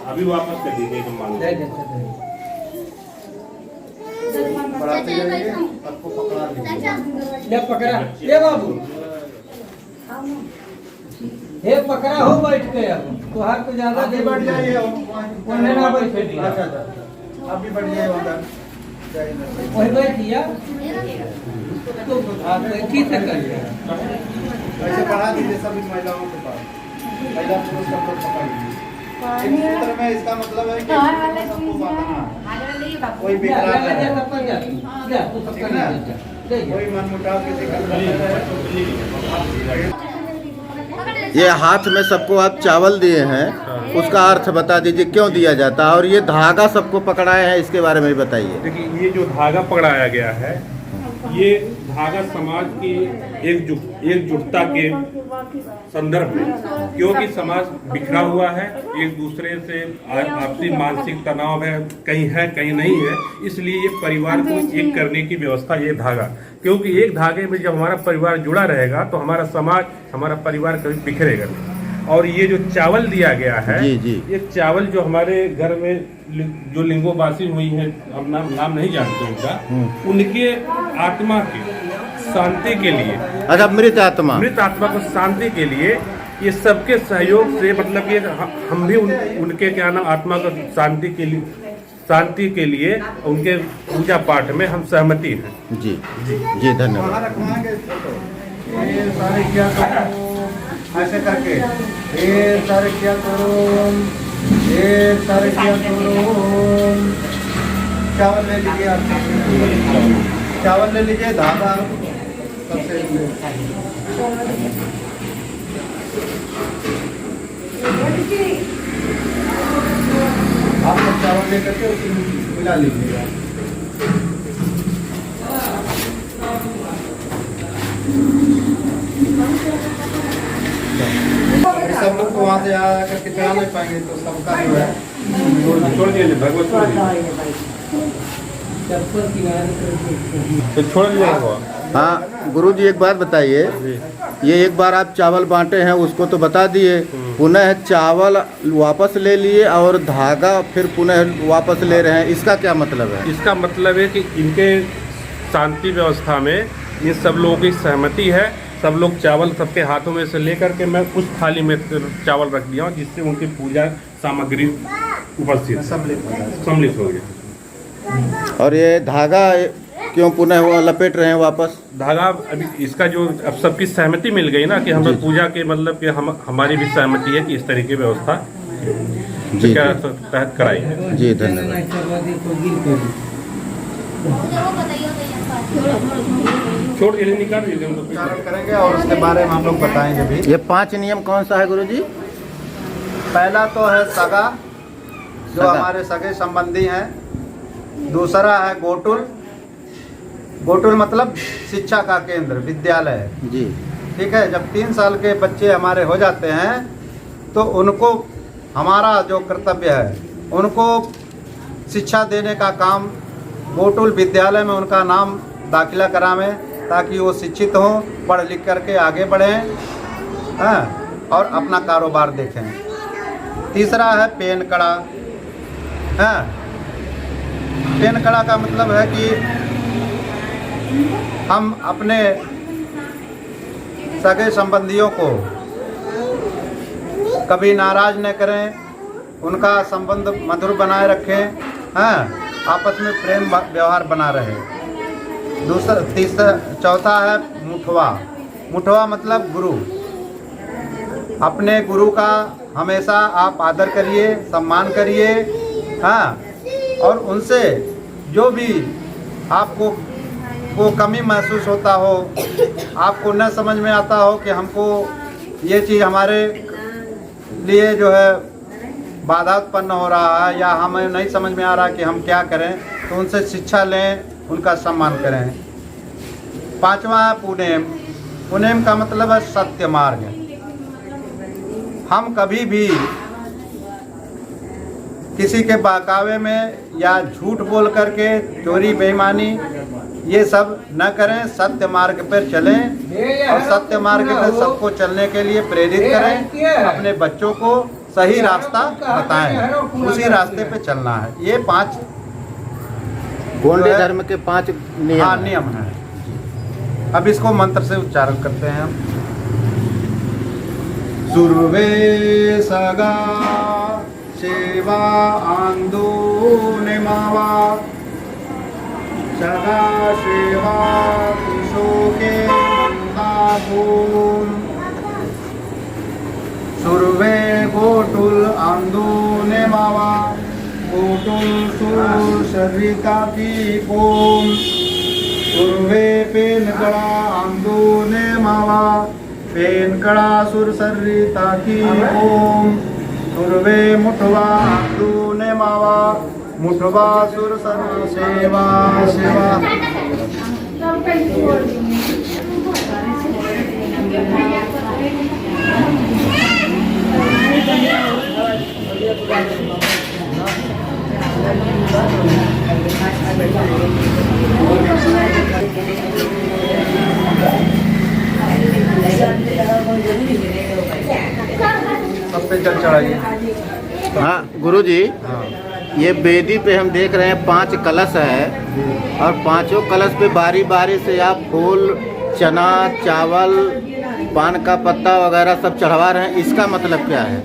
अभी वापस कर दीजिए तुम मान पकड़ा ये बाबू हे पकड़ा हो बैठ के अब तुहार को ज्यादा दे बढ़ जाइए उन्हें ना बैठे अच्छा अब भी बढ़ जाए उधर वही बैठिया तो आप बैठी तक ऐसे बढ़ा दीजिए सभी महिलाओं के पास महिला पुरुष सब लोग पकड़िए एक सूत्र में इसका मतलब है कि सबको बांधना कोई भी कोई मनमुटाव किसी का ये हाथ में सबको आप चावल दिए हैं, उसका अर्थ बता दीजिए क्यों दिया जाता है, और ये धागा सबको पकड़ाया है इसके बारे में भी बताइए। देखिए ये जो धागा पकड़ाया गया है, ये धागा समाज की एकजुटता के संदर्भ में, क्योंकि समाज बिखरा हुआ है, एक दूसरे से आपसी मानसिक तनाव है, कहीं नहीं है, इसलिए ये परिवार को एक करने की व्यवस्था ये धागा, क्योंकि एक धागे में जब हमारा परिवार जुड़ा रहेगा तो हमारा समाज, हमारा परिवार कभी बिखरेगा नहीं। और ये जो चावल दिया गया है, ये चावल जो हमारे घर में जो लिंगोवासी हुई है, अब नाम नहीं जानते उनका, उनके आत्मा की शांति के लिए, अच्छा मृत आत्मा को शांति के लिए ये सबके सहयोग से, मतलब ये हम भी उनके क्या नाम आत्मा को शांति के लिए उनके पूजा पाठ में हम सहमति हैं। जी जी जी धन्यवाद। ऐसे करके ये सारे क्या करो, ये सारे क्या करो। चावल ले लीजिए आप, चावल ले लीजिए, धागा सबसे आप सब चावल लेकर के उसमें मिला लीजिएगा। सब लोग तो वहाँ से आकर के चला नहीं पाएंगे, तो सबका जो है छोड़ दिए भगवत छोड़ दिया। हाँ गुरुजी एक बात बताइए, ये एक बार आप चावल बांटे हैं उसको तो बता दिए, पुनः चावल वापस ले लिए और धागा फिर पुनः वापस ले रहे हैं, इसका क्या मतलब है? इसका मतलब है कि इनके शांति व्यवस्था में ये सब लोगों की सहमति है, सब लोग चावल सबके हाथों में से लेकर के मैं उस थाली में चावल रख दिया हूँ, जिससे उनकी पूजा सामग्री उपस्थित सम्मिलित हो गया। और ये धागा क्यों पुनः लपेट रहे हैं वापस? धागा अभी इसका जो अब सबकी सहमति मिल गई ना कि हम पूजा के मतलब कि हमारी भी सहमति है कि इस तरह की व्यवस्था जी तहत कराई है। जी धन्यवाद। छोड़ निकाल करेंगे और उसके बारे में हम लोग बताएंगे भी। ये 5 नियम कौन सा है गुरुजी? पहला तो है सगा, जो हमारे सगे संबंधी हैं। दूसरा है गोटुल, गोटुल मतलब शिक्षा का केंद्र, विद्यालय जी, ठीक है। जब 3 साल के बच्चे हमारे हो जाते हैं तो उनको हमारा जो कर्तव्य है, उनको शिक्षा देने का काम गोटुल विद्यालय में उनका नाम दाखिला करावें, ताकि वो शिक्षित हों, पढ़ लिख करके आगे बढ़ें और अपना कारोबार देखें। तीसरा है पेन कड़ा। पेन कड़ा का मतलब है कि हम अपने सगे संबंधियों को कभी नाराज न करें, उनका संबंध मधुर बनाए रखें, आपस में प्रेम व्यवहार बना रहे। चौथा है मुठवा। मुठवा मतलब गुरु। अपने गुरु का हमेशा आप आदर करिए, सम्मान करिए, और उनसे जो भी आपको कमी महसूस होता हो, आपको न समझ में आता हो कि हमको ये चीज़ हमारे लिए जो है बाधा उत्पन्न हो रहा है, या हमें नहीं समझ में आ रहा कि हम क्या करें, तो उनसे शिक्षा लें, उनका सम्मान करें। 5वां है पुनेम। पुनेम का मतलब है सत्य मार्ग। हम कभी भी किसी के बहकावे में या झूठ बोल करके, चोरी बेईमानी ये सब न करें, सत्य मार्ग पर चलें और सत्य मार्ग पर सबको चलने के लिए प्रेरित करें। अपने बच्चों को सही रास्ता बताएं, उसी रास्ते पे चलना है। ये 5 गोंडी धर्म के 5 नियम हाँ हैं। नियम है। अब इसको मंत्र से उच्चारण करते हैं हम। सुर्वे सगा सेवा आंदो निमावा सगा सेवा शोके मंदाभूम सुर्वे गोटुल आंदो निमावा गोटुल सुर शरीता की कोम सुर्वे पेनकड़ा आंदो निमावा पेनकड़ा सुर शरीता की ओम सुर्वे मुठवा आंदो निमावा मुठवा सुर सर्व सेवा सेवा। सब पे जल चढ़ाइए। हाँ गुरुजी, हाँ ये वेदी पे हम देख रहे हैं 5 कलश है और 5 कलश पे बारी बारी से आप फूल, चना, चावल, पान का पत्ता वगैरह सब चढ़वा रहे हैं। इसका मतलब क्या है?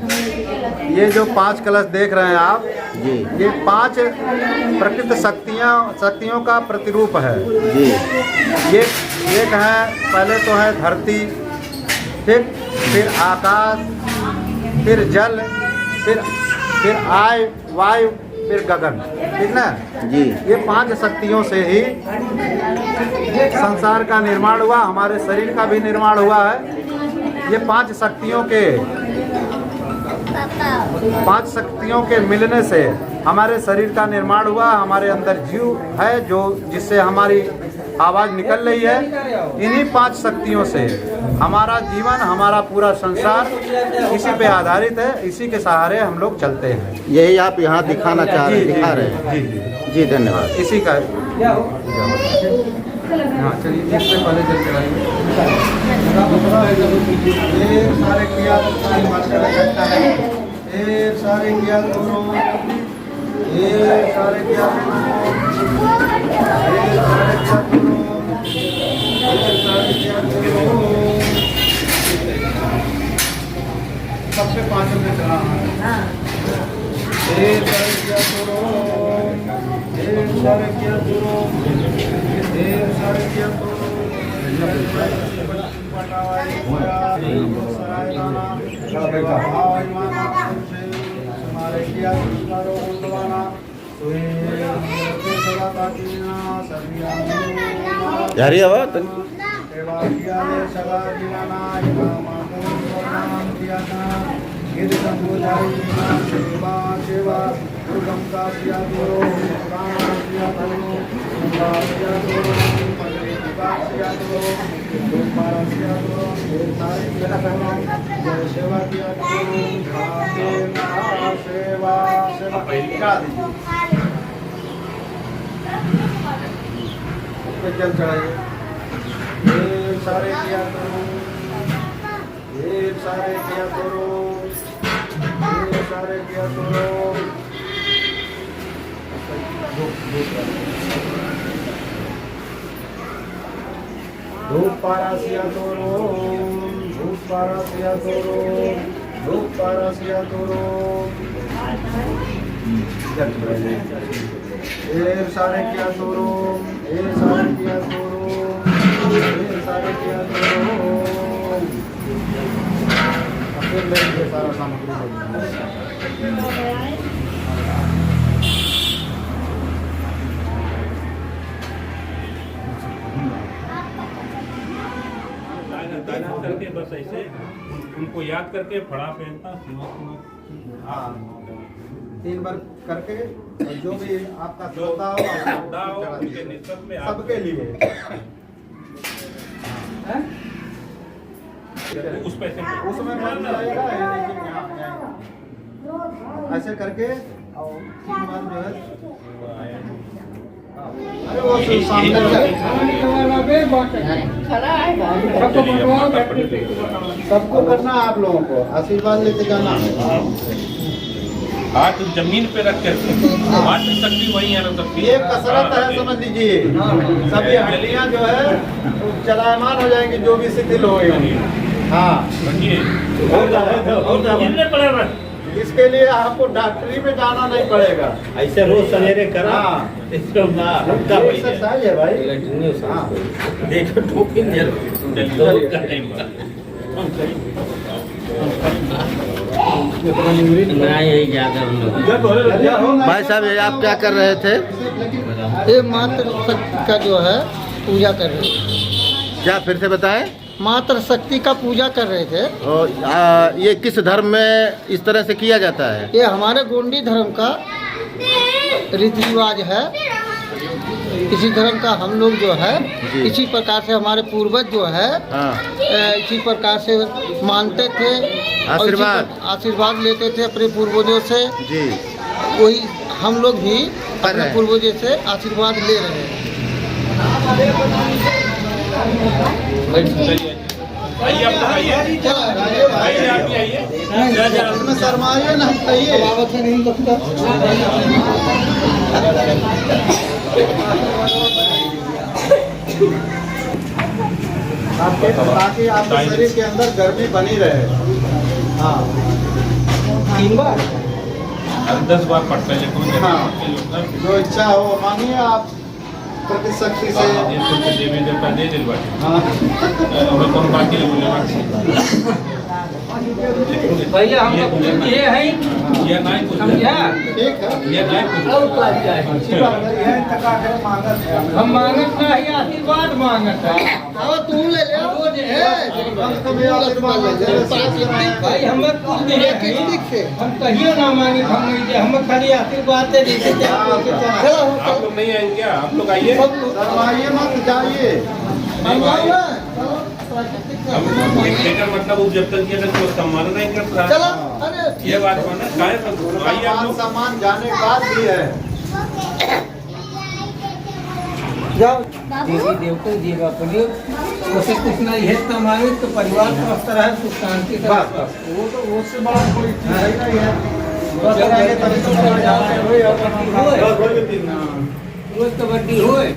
ये जो 5 कलश देख रहे हैं आप, जी ये 5 प्रकृति शक्तियों का प्रतिरूप है। जी ये एक है, पहले तो है धरती, ठीक, फिर आकाश, फिर जल, फिर आय वायु, फिर गगन, ठीक ना जी। ये 5 शक्तियों से ही संसार का निर्माण हुआ, हमारे शरीर का भी निर्माण हुआ है। ये 5 शक्तियों के मिलने से हमारे शरीर का निर्माण हुआ। हमारे अंदर जीव है जो जिससे हमारी आवाज़ निकल रही है। इन्हीं 5 शक्तियों से हमारा जीवन, हमारा पूरा संसार इसी पे आधारित है। इसी के सहारे हम लोग चलते हैं। यही आप यहाँ दिखाना चाह रहे हैं, दिखा रहे हैं। जी जी धन्यवाद। इसी का हाँ चलिए, इससे पहले चल चलाइए। सारे किया सारे किया दोनों सारे किया सबसे 5 में चला सारे किया सारे किया यारी आवाज जल चढ़ाइए। सारे किया करो, सारे किया करो, सारे किया करो। धूप पारासिया तोरो, धूप पारासिया तोरो, धूप पारासिया तोरो। सारे किया तोरो, सारे किया तोरो, सारे किया तोरो। फिर लेंगे सारा सामग्री करके बस ऐसे उनको याद करके फड़ा पहनता। हाँ 3 बार करके जो भी आपका श्रद्धा हो उनके निस्बत में सबके लिए उस पैसे उसमें बन जाएगा। लेकिन यहाँ ऐसे करके और 3 बार जो है अरे वो सामने सबको करना आप लोगों को आशीर्वाद लेके जाना। हाथ जमीन पे रख कर हाथ में शक्ति वही है ना सबकी। ये कसरत है समझ लीजिए। सभी हड्डियां जो है वो चलायमान हो जाएंगी, जो भी शिथिल हो गई। हाँ, इसके लिए आपको डॉक्टरी में जाना नहीं पड़ेगा। ऐसे रोज सवेरे करा एक्सरसाइज है भाई। हाँ, देखो टोपी भाई साहब ये आप क्या कर रहे थे? ये मातृ शक्ति का जो है पूजा कर रहे थे। क्या फिर से बताएं? मातृ शक्ति का पूजा कर रहे थे। और ये किस धर्म में इस तरह से किया जाता है? ये हमारे गोंडी धर्म का रीति रिवाज है। इसी धर्म का हम लोग जो है जी। इसी प्रकार से हमारे पूर्वज जो है हाँ, इसी प्रकार से मानते थे और आशीर्वाद। इसी आशीर्वाद लेते थे अपने पूर्वजों से। जी। वही हम लोग भी कर रहे अपने हैं। पूर्वजों से आशीर्वाद ले रहे हैं। आइए आप लोग आइए, आइए आप भी आइए। इसमें शर्माइए ना, कहिए। आपके ताकि आपके शरीर के अंदर गर्मी बनी रहे। हाँ, 3 बार 10 बार पढ़ते हैं। हाँ। जो इच्छा हो मानिए आप प्रति शक्ति से। देवी देवता दे दिल बात हाँ, कौन बाकी बोले भैया हम ये है ये नहीं कुछ समझा ठीक है। ये नहीं कुछ अच्छी बात है। यह तका है मांगत है। हम मांगत ना ही आशीर्वाद मांगत है। आओ तू ले ले कभी आशीर्वाद ले। भाई हम से हम कहियो ना मांगे हम खाली आशीर्वाद दे देते आप लोग नहीं आएंगे क्या? आप लोग आइए। शर्माइए मत, जाइए। लेकर मतलब वो जब तक ये अगर कोई सम्मान नहीं करता चलो। अरे ये बात माना काय पर आइए आप मान लोग। सम्मान जाने के बाद भी है। जाओ। देवी देवता जीवा पुण्य उसे कुछ ना ये तो मांगे तो परिवार स्वस्थ रहे, सुख शांति से रहे। वो तो उससे बड़ा कोई चीज है नहीं है। जब तभी तो रोज कबड्डी होए